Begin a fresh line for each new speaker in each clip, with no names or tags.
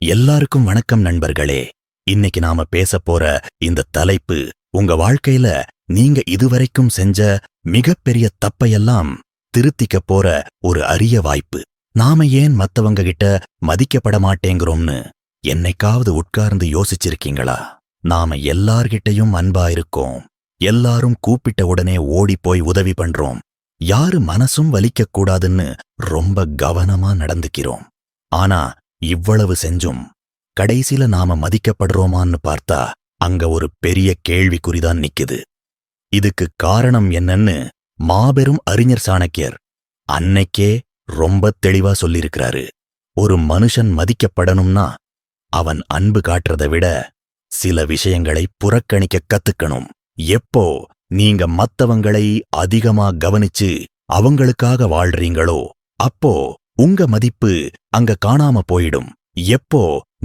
எல்லாருக்கும் வணக்கம் நண்பர்களே. இன்னைக்கு நாம பேசப் போற இந்த தலைப்பு உங்க வாழ்க்கையில நீங்க இதுவரைக்கும் செஞ்ச மிகப்பெரிய தப்பையெல்லாம் திருத்திக்க போற ஒரு அரிய வாய்ப்பு. நாம ஏன் மத்தவங்க கிட்ட மதிக்கப்பட மாட்டேங்கிறோம்னு என்னைக்காவது உட்கார்ந்து யோசிச்சிருக்கீங்களா? நாம எல்லார்கிட்டயும் அன்பா இருக்கோம். எல்லாரும் கூப்பிட்ட உடனே ஓடிப்போய் உதவி பண்றோம். யாரு மனசும் வலிக்கக் கூடாதுன்னு ரொம்ப கவனமா நடந்துக்கிறோம். ஆனா இவ்வளவு செஞ்சும் கடைசில நாம மதிக்கப்படுறோமான்னு பார்த்தா அங்க ஒரு பெரிய கேள்விக்குறிதான் நிக்குது. இதுக்கு காரணம் என்னன்னு மாபெரும் அறிஞர் சாணக்கியர் அன்னைக்கே ரொம்ப தெளிவா சொல்லியிருக்கிறாரு. ஒரு மனுஷன் மதிக்கப்படணும்னா அவன் அன்பு காட்டுறதை விட சில விஷயங்களை புறக்கணிக்க கத்துக்கணும். எப்போ நீங்க மத்தவங்களை அதிகமா கவனிச்சு அவங்களுக்காக வாழ்றீங்களோ அப்போ உங்க மதிப்பு அங்க காணாம போயிடும். எப்போ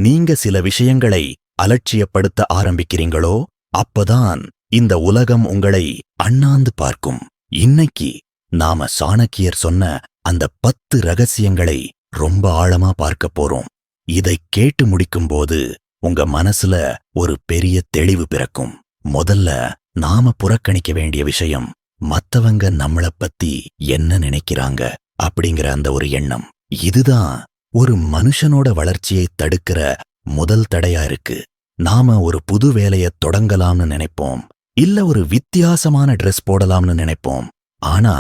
நீங்க சில விஷயங்களை அலட்சியப்படுத்த ஆரம்பிக்கிறீங்களோ அப்பதான் இந்த உலகம் உங்களை அண்ணாந்து பார்க்கும். இன்னைக்கு நாம சாணக்கியர் சொன்ன அந்த 10 ரகசியங்களை ரொம்ப ஆழமா பார்க்க போறோம். இதை கேட்டு முடிக்கும்போது உங்க மனசுல ஒரு பெரிய தெளிவு பிறக்கும். முதல்ல நாம புறக்கணிக்க வேண்டிய விஷயம் மத்தவங்க நம்மள பத்தி என்ன நினைக்கிறாங்க அப்படிங்கிற அந்த ஒரு எண்ணம். இதுதான் ஒரு மனுஷனோட வளர்ச்சியை தடுக்கிற முதல் தடையா இருக்கு. நாம ஒரு புது வேலைய தொடங்கலாம்னு நினைப்போம், இல்ல ஒரு வித்தியாசமான ட்ரெஸ் போடலாம்னு நினைப்போம். ஆனா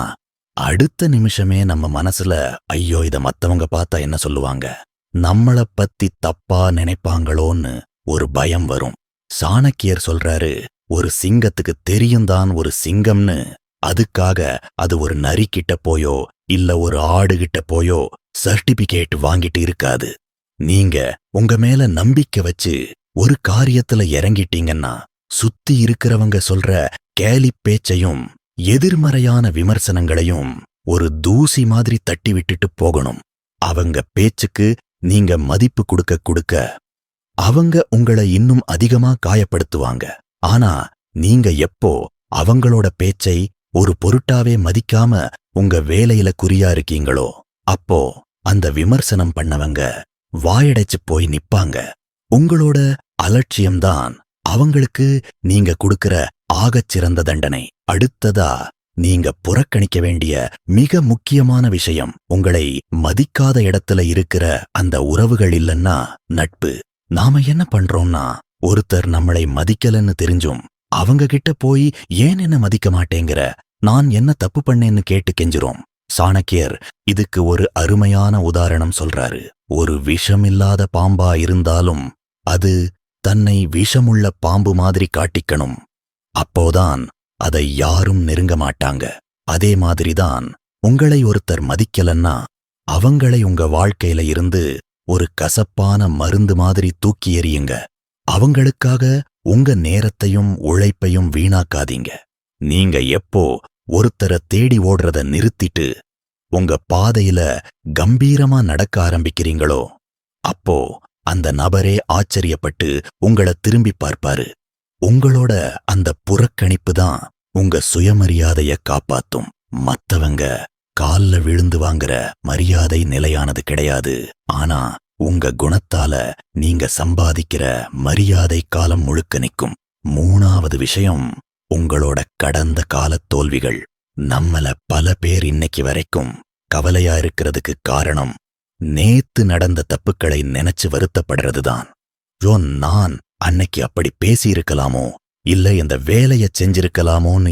அடுத்த நிமிஷமே நம்ம மனசுல ஐயோ இத மத்தவங்க பார்த்தா என்ன சொல்லுவாங்க, நம்மள பத்தி தப்பா நினைப்பாங்களோன்னு ஒரு பயம் வரும். சாணக்கியர் சொல்றாரு, ஒரு சிங்கத்துக்கு தெரியும்தான் ஒரு சிங்கம்னு, அதுக்காக அது ஒரு நரி கிட்ட போயோ இல்ல ஒரு ஆடு கிட்ட போயோ சர்டிபிகேட் வாங்கிட்டு இருக்காது. நீங்க உங்க மேல நம்பிக்கை வச்சு ஒரு காரியத்துல இறங்கிட்டீங்கன்னா சுத்தி இருக்கிறவங்க சொல்ற கேலி பேச்சையும் எதிர்மறையான விமர்சனங்களையும் ஒரு தூசி மாதிரி தட்டி விட்டுட்டு போகணும். அவங்க பேச்சுக்கு நீங்க மதிப்பு கொடுக்க அவங்க உங்களை இன்னும் அதிகமா காயப்படுத்துவாங்க. ஆனா நீங்க எப்போ அவங்களோட பேச்சை ஒரு பொருட்டாவே மதிக்காம உங்க வேலையில குறியா இருக்கீங்களோ அப்போ அந்த விமர்சனம் பண்ணவங்க வாயடைச்சு போய் நிப்பாங்க. உங்களோட அலட்சியம்தான் அவங்களுக்கு நீங்க கொடுக்கிற ஆகச்சிறந்த தண்டனை. அடுத்ததா நீங்க புறக்கணிக்க வேண்டிய மிக முக்கியமான விஷயம் உங்களை மதிக்காத இடத்துல இருக்கிற அந்த உறவுகள் இல்லன்னா நட்பு. நாம என்ன பண்றோம்னா ஒருத்தர் நம்மளை மதிக்கலன்னு தெரிஞ்சும் அவங்க கிட்ட போய் ஏன் என்ன மதிக்க மாட்டேங்கிற, நான் என்ன தப்பு பண்ணேன்னு கேட்டு கெஞ்சுறோம். சாணக்கியர் இதுக்கு ஒரு அருமையான உதாரணம் சொல்றாரு. ஒரு விஷமில்லாத பாம்பா இருந்தாலும் அது தன்னை விஷமுள்ள பாம்பு மாதிரி காட்டிக்கணும். அப்போதான் அதை யாரும் நெருங்க மாட்டாங்க. அதே மாதிரிதான் உங்களை ஒருத்தர் மதிக்கலன்னா அவங்களை உங்க வாழ்க்கையில இருந்து ஒரு கசப்பான மருந்து மாதிரி தூக்கி எறியுங்க. அவங்களுக்காக உங்க நேரத்தையும் உழைப்பையும் வீணாக்காதீங்க. நீங்க எப்போ ஒருத்தரை தேடி ஓடுறத நிறுத்திட்டு உங்க பாதையில கம்பீரமா நடக்க ஆரம்பிக்கிறீங்களோ அப்போ அந்த நபரே ஆச்சரியப்பட்டு உங்களை திரும்பி பார்ப்பாரு. உங்களோட அந்த புறக்கணிப்பு தான் உங்க சுயமரியாதைய காப்பாத்தும். மத்தவங்க கால்ல விழுந்து வாங்குற மரியாதை நிலையானது கிடையாது. ஆனா உங்க குணத்தால நீங்க சம்பாதிக்கிற மரியாதை காலம் முழுக்க நிற்கும். 3வது விஷயம் உங்களோட கடந்த கால தோல்விகள். நம்மள பல பேர் இன்னைக்கு வரைக்கும் கவலையா இருக்கிறதுக்கு காரணம் நேத்து நடந்த தப்புக்களை நினைச்சு வருத்தப்படுறதுதான். நான் அன்னைக்கு அப்படி பேசியிருக்கலாமோ இல்ல இந்த வேலைய செஞ்சிருக்கலாமோன்னு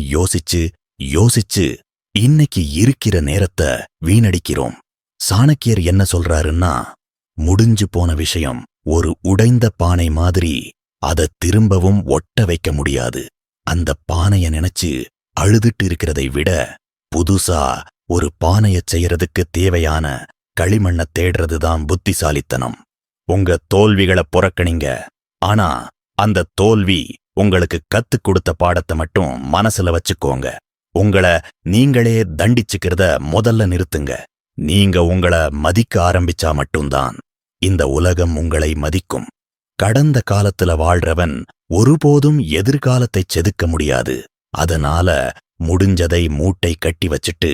யோசிச்சு இன்னைக்கு இருக்கிற நேரத்தை வீணடிக்கிறோம். சாணக்கியர் என்ன சொல்றாருன்னா, முடிஞ்சு போன விஷயம் ஒரு உடைந்த பானை மாதிரி, அதை திரும்பவும் ஒட்ட வைக்க முடியாது. அந்த பானைய நினைச்சு அழுதுட்டு இருக்கிறதை விட புதுசா ஒரு பானைய செய்யறதுக்கு தேவையான களிமண்ண தேடுறதுதான் புத்திசாலித்தனம். உங்க தோல்விகளை புறக்கணிங்க. ஆனா அந்த தோல்வி உங்களுக்கு கத்துக் கொடுத்த பாடத்தை மட்டும் மனசுல வச்சுக்கோங்க. உங்களை நீங்களே தண்டிச்சுக்கிறத முதல்ல நிறுத்துங்க. நீங்க உங்களை மதிக்க ஆரம்பிச்சா மட்டும்தான் இந்த உலகம் உங்களை மதிக்கும். கடந்த காலத்துல வாழ்றவன் ஒருபோதும் எதிர்காலத்தை செதுக்க முடியாது. அதனால முடிஞ்சதை மூட்டை கட்டி வச்சிட்டு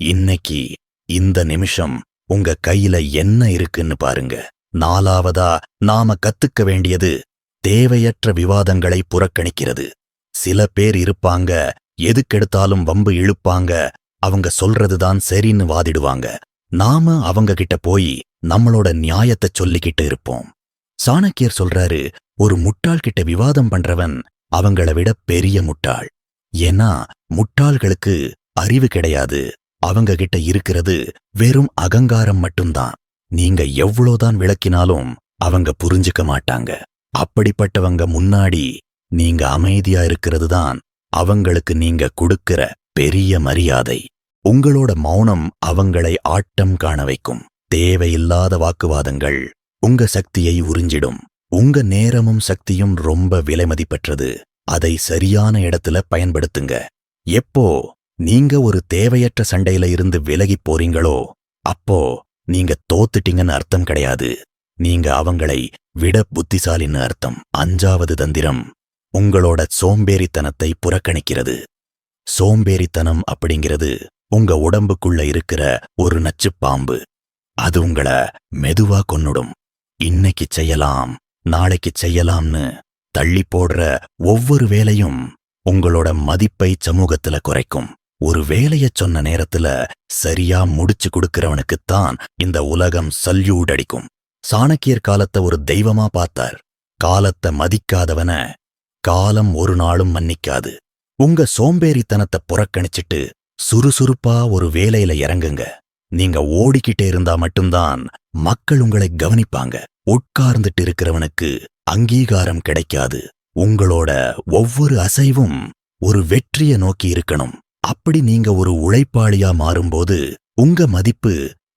இன்னைக்கு இந்த நிமிஷம் உங்க கையில என்ன இருக்குன்னு பாருங்க. 4வதா நாம கத்துக்க வேண்டியது தேவையற்ற விவாதங்களை புறக்கணிக்கிறது. சில பேர் இருப்பாங்க, எதுக்கெடுத்தாலும் வம்பு இழுப்பாங்க, அவங்க சொல்றதுதான் சரின்னு வாதிடுவாங்க. நாம அவங்க கிட்ட போய் நம்மளோட நியாயத்தை சொல்லிக்கிட்டு இருப்போம். சாணக்கியர் சொல்றாரு, ஒரு முட்டாள் கிட்ட விவாதம் பண்றவன் அவங்கள விட பெரிய முட்டாள். ஏன்னா முட்டாள்களுக்கு அறிவு கிடையாது. அவங்க கிட்ட இருக்கிறது வெறும் அகங்காரம் மட்டும்தான். நீங்க எவ்வளோதான் விளக்கினாலும் அவங்க புரிஞ்சுக்க மாட்டாங்க. அப்படிப்பட்டவங்க முன்னாடி நீங்க அமைதியா இருக்கிறது தான் அவங்களுக்கு நீங்க கொடுக்கிற பெரிய மரியாதை. உங்களோட மௌனம் அவங்களை ஆட்டம் காண வைக்கும். தேவையில்லாத வாக்குவாதங்கள் உங்க சக்தியை உறிஞ்சிடும். உங்க நேரமும் சக்தியும் ரொம்ப விலைமதிப்பற்றது. அதை சரியான இடத்துல பயன்படுத்துங்க. எப்போ நீங்க ஒரு தேவையற்ற சண்டையில இருந்து விலகி போறீங்களோ அப்போ நீங்க தோத்துட்டீங்கன்னு அர்த்தம் கிடையாது. நீங்க அவங்களை விட புத்திசாலின்னு அர்த்தம். 5வது தந்திரம் உங்களோட சோம்பேறித்தனத்தை புறக்கணிக்கிறது. சோம்பேறித்தனம் அப்படிங்கிறது உங்க உடம்புக்குள்ள இருக்கிற ஒரு நச்சுப் பாம்பு. அது உங்களை மெதுவா கொன்னுடும். இன்னைக்கு செய்யலாம், நாளைக்கு செய்யலாம்னு தள்ளி போடுற ஒவ்வொரு வேலையும் உங்களோட மதிப்பை சமூகத்துல குறைக்கும். ஒரு வேலைய சொன்ன நேரத்துல சரியா முடிச்சு கொடுக்கிறவனுக்குத்தான் இந்த உலகம் சல்யூட் அடிக்கும். சாணக்கியர் காலத்தை ஒரு தெய்வமா பார்த்தார். காலத்தை மதிக்காதவன காலம் ஒரு நாளும் மன்னிக்காது. உங்க சோம்பேறித்தனத்தை புறக்கணிச்சிட்டு சுறுசுறுப்பா ஒரு வேலையில இறங்குங்க. நீங்க ஓடிக்கிட்டே இருந்தா மட்டும்தான் மக்கள் உங்களை கவனிப்பாங்க. உட்கார்ந்துட்டு இருக்கிறவனுக்கு அங்கீகாரம் கிடைக்காது. உங்களோட ஒவ்வொரு அசைவும் ஒரு வெற்றியை நோக்கி இருக்கணும். அப்படி நீங்க ஒரு உழைப்பாளியா மாறும்போது உங்க மதிப்பு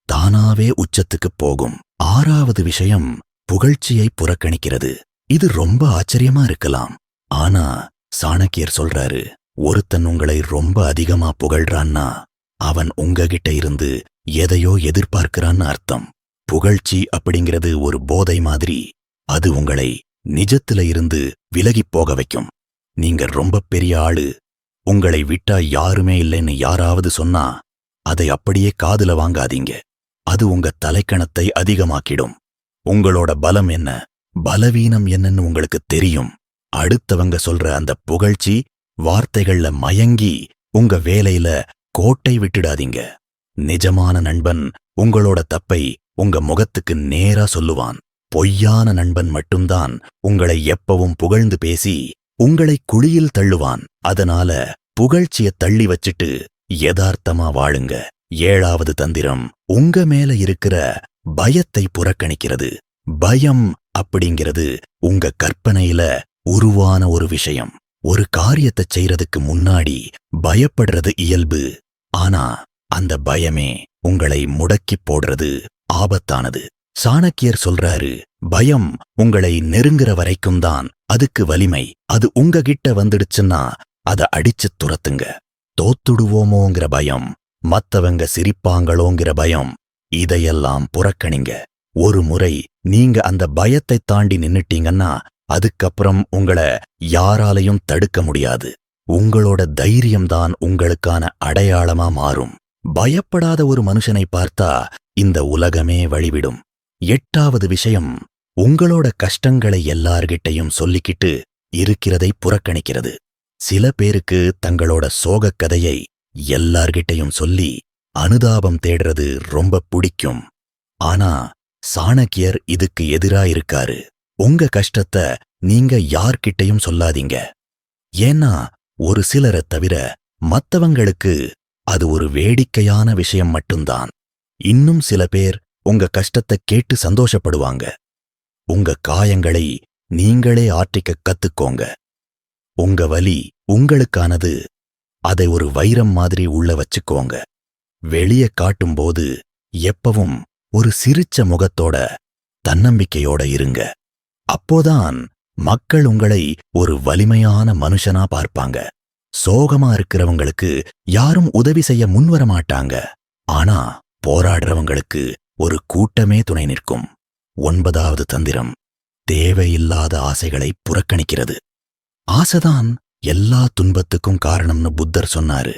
தானாவே உச்சத்துக்கு போகும். 6வது விஷயம் புகழ்ச்சியை புறக்கணிக்கிறது. இது ரொம்ப ஆச்சரியமா இருக்கலாம். ஆனா சாணக்கியர் சொல்றாரு, ஒருத்தன் உங்களை ரொம்ப அதிகமா புகழ்றான்னா அவன் உங்ககிட்ட இருந்து எதையோ எதிர்பார்க்கிறான்னு அர்த்தம். புகழ்ச்சி அப்படிங்கிறது ஒரு போதை மாதிரி. அது உங்களை நிஜத்துல இருந்து விலகிப் போக வைக்கும். நீங்க ரொம்ப பெரிய ஆளு, உங்களை விட்டா யாருமே இல்லைன்னு யாராவது சொன்னா அதை அப்படியே காதுல வாங்காதீங்க. அது உங்க தலைக்கணத்தை அதிகமாக்கிடும். உங்களோட பலம் என்ன, பலவீனம் என்னன்னு உங்களுக்கு தெரியும். அடுத்தவங்க சொல்ற அந்த புகழ்ச்சி வார்த்தைகள்ல மயங்கி உங்க வேலையில கோட்டை விட்டுடாதீங்க. நிஜமான நண்பன் உங்களோட தப்பை உங்க முகத்துக்கு நேரா சொல்லுவான். பொய்யான நண்பன் மட்டும்தான் உங்களை எப்பவும் புகழ்ந்து பேசி உங்களை குழியில் தள்ளுவான். அதனால புகழ்ச்சிய தள்ளி வச்சிட்டு யதார்த்தமா வாழுங்க. 7வது தந்திரம் உங்க மேல இருக்கிற பயத்தை புறக்கணிக்கிறது. பயம் அப்படிங்கிறது உங்க கற்பனையில உருவான ஒரு விஷயம். ஒரு காரியத்தை செய்யறதுக்கு முன்னாடி பயப்படுறது இயல்பு. ஆனா அந்த பயமே உங்களை முடக்கிப் போடுறது ஆபத்தானது. சாணக்கியர் சொல்றாரு, பயம் உங்களை நெருங்குற வரைக்கும் தான் அதுக்கு வலிமை. அது உங்ககிட்ட வந்துடுச்சுன்னா அதை அடிச்சு துரத்துங்க. தோத்துடுவோமோங்கிற பயம், மத்தவங்க சிரிப்பாங்களோங்கிற பயம், இதையெல்லாம் புறக்கணிங்க. ஒரு முறை நீங்க அந்த பயத்தை தாண்டி நின்னுட்டீங்கன்னா அதுக்கப்புறம் உங்களை யாராலையும் தடுக்க முடியாது. உங்களோட தைரியம்தான் உங்களுக்கான அடையாளமா மாறும். பயப்படாத ஒரு மனுஷனை பார்த்தா இந்த உலகமே வழிவிடும். 8வது விஷயம் உங்களோட கஷ்டங்களை எல்லார்கிட்டையும் சொல்லிக்கிட்டு இருக்கிறதை புறக்கணிக்கிறது. சில பேருக்கு தங்களோட சோகக் கதையை எல்லார்கிட்டையும் சொல்லி அனுதாபம் தேடுறது ரொம்ப பிடிக்கும். ஆனா சாணக்கியர் இதுக்கு எதிரா இருக்காரு. உங்க கஷ்டத்தை நீங்க யார்கிட்டையும் சொல்லாதீங்க. ஏன்னா ஒரு சிலரை தவிர மத்தவங்களுக்கு அது ஒரு வேடிக்கையான விஷயம் மட்டும்தான். இன்னும் சில பேர் உங்க கஷ்டத்தை கேட்டு சந்தோஷப்படுவாங்க. உங்க காயங்களை நீங்களே ஆற்றிக்க கத்துக்கோங்க. உங்க வலி உங்களுக்கானது. அதை ஒரு வைரம் மாதிரி உள்ள வச்சுக்கோங்க. வெளியே காட்டும்போது எப்பவும் ஒரு சிரிச்ச முகத்தோட தன்னம்பிக்கையோட இருங்க. அப்போதான் மக்கள் உங்களை ஒரு வலிமையான மனுஷனா பார்ப்பாங்க. சோகமா இருக்கிறவங்களுக்கு யாரும் உதவி செய்ய முன்வர மாட்டாங்க. ஆனா போராடுறவங்களுக்கு ஒரு கூட்டமே துணை நிற்கும். 9வது தந்திரம் தேவையில்லாத ஆசைகளை புறக்கணிக்கிறது. ஆசைதான் எல்லா துன்பத்துக்கும் காரணம்னு புத்தர் சொன்னாரு.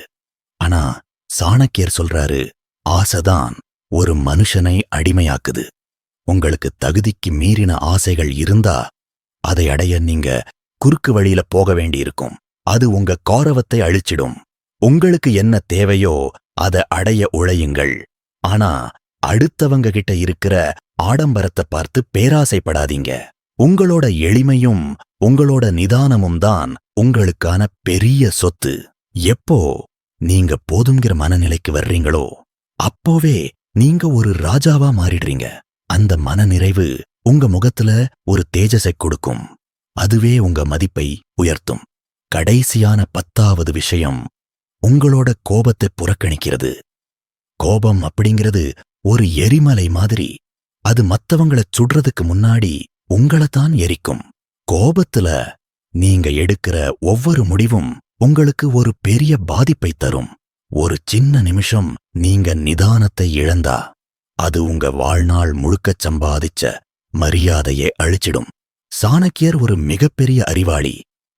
ஆனா சாணக்கியர் சொல்றாரு, ஆசைதான் ஒரு மனுஷனை அடிமையாக்குது. உங்களுக்கு தகுதிக்கு மீறின ஆசைகள் இருந்தா அதை அடைய நீங்க குறுக்கு வழியில போக வேண்டியிருக்கும். அது உங்க கௌரவத்தை அழிச்சிடும். உங்களுக்கு என்ன தேவையோ அதை அடைய உழையுங்கள். ஆனா அடுத்தவங்க கிட்ட இருக்கிற ஆடம்பரத்தை பார்த்து பேராசைப்படாதீங்க. உங்களோட எளிமையும் உங்களோட நிதானமும் தான் உங்களுக்கான பெரிய சொத்து. எப்போ நீங்க போதுங்கிற மனநிலைக்கு வர்றீங்களோ அப்போவே நீங்க ஒரு ராஜாவா மாறிடுறீங்க. அந்த மனநிறைவு உங்க முகத்துல ஒரு தேஜஸை கொடுக்கும். அதுவே உங்க மதிப்பை உயர்த்தும். கடைசியான 10வது விஷயம், உங்களோட கோபத்தை புறக்கணிக்கிறது. கோபம் அப்படிங்கிறது ஒரு எரிமலை மாதிரி. அது மத்தவங்கள சுடுறதுக்கு முன்னாடி உங்களைத்தான் எரிக்கும். கோபத்துல நீங்க எடுக்கிற ஒவ்வொரு முடிவும் உங்களுக்கு ஒரு பெரிய பாதிப்பை தரும். ஒரு சின்ன நிமிஷம் நீங்க நிதானத்தை இழந்தா அது உங்க வாழ்நாள் முழுக்கச் சம்பாதிச்ச மரியாதையை அழிச்சிடும். சாணக்கியர் ஒரு மிகப்பெரிய அறிவாளி.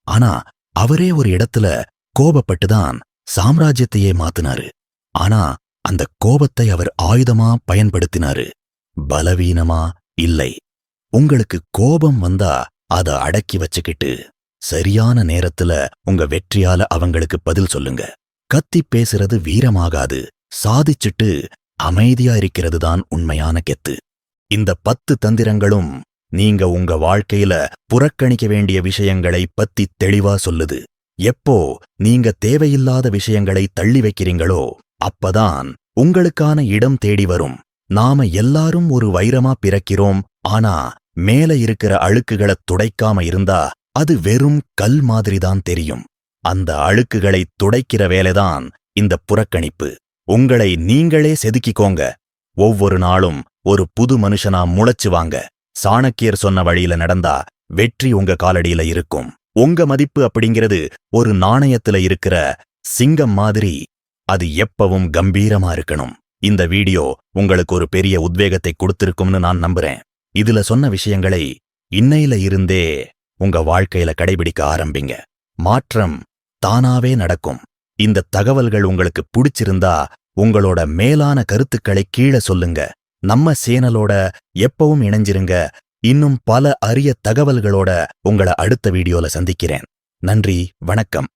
ஆனா அவரே ஒரு இடத்துல கோபப்பட்டுதான் சாம்ராஜ்யத்தையே மாத்தினாரு. ஆனா அந்த கோபத்தை அவர் ஆயுதமா பயன்படுத்தினாரு, பலவீனமா இல்லை. உங்களுக்கு கோபம் வந்தா அதை அடக்கி வச்சுக்கிட்டு சரியான நேரத்துல உங்க வெற்றியால அவங்களுக்கு பதில் சொல்லுங்க. கத்தி பேசுறது வீரமாகாது. சாதிச்சுட்டு அமைதியா இருக்கிறது தான் உண்மையான கெத்து. இந்த 10 தந்திரங்களும் நீங்க உங்க வாழ்க்கையில புறக்கணிக்க வேண்டிய விஷயங்களை பத்தி தெளிவா சொல்லுது. எப்போ நீங்க தேவையில்லாத விஷயங்களை தள்ளி வைக்கிறீங்களோ அப்பதான் உங்களுக்கான இடம் தேடி வரும். நாம எல்லாரும் ஒரு வைரமா பிறக்கிறோம். ஆனா மேல இருக்கிற அழுக்குகளை துடைக்காம இருந்தா அது வெறும் கல் மாதிரிதான் தெரியும். அந்த அழுக்குகளை துடைக்கிற வேலைதான் இந்த புறக்கணிப்பு. உங்களை நீங்களே செதுக்கிக்கோங்க. ஒவ்வொரு நாளும் ஒரு புது மனுஷனா முளைச்சு வாங்க. சாணக்கியர் சொன்ன வழியில நடந்தா வெற்றி உங்க காலடியில இருக்கும். உங்க மதிப்பு அப்படிங்கிறது ஒரு நாணயத்துல இருக்கிற சிங்கம் மாதிரி. அது எப்பவும் கம்பீரமா இருக்கணும். இந்த வீடியோ உங்களுக்கு ஒரு பெரிய உத்வேகத்தை கொடுத்திருக்கும்னு நான் நம்புறேன். இதுல சொன்ன விஷயங்களை இன்னையில இருந்தே உங்க வாழ்க்கையில கடைபிடிக்க ஆரம்பிங்க. மாற்றம் தானாவே நடக்கும். இந்த தகவல்கள் உங்களுக்கு பிடிச்சிருந்தா உங்களோட மேலான கருத்துக்களை கீழே சொல்லுங்க. நம்ம சேனலோட எப்பவும் இணைஞ்சிருங்க. இன்னும் பல அரிய தகவல்களோட உங்களை அடுத்த வீடியோல சந்திக்கிறேன். நன்றி, வணக்கம்.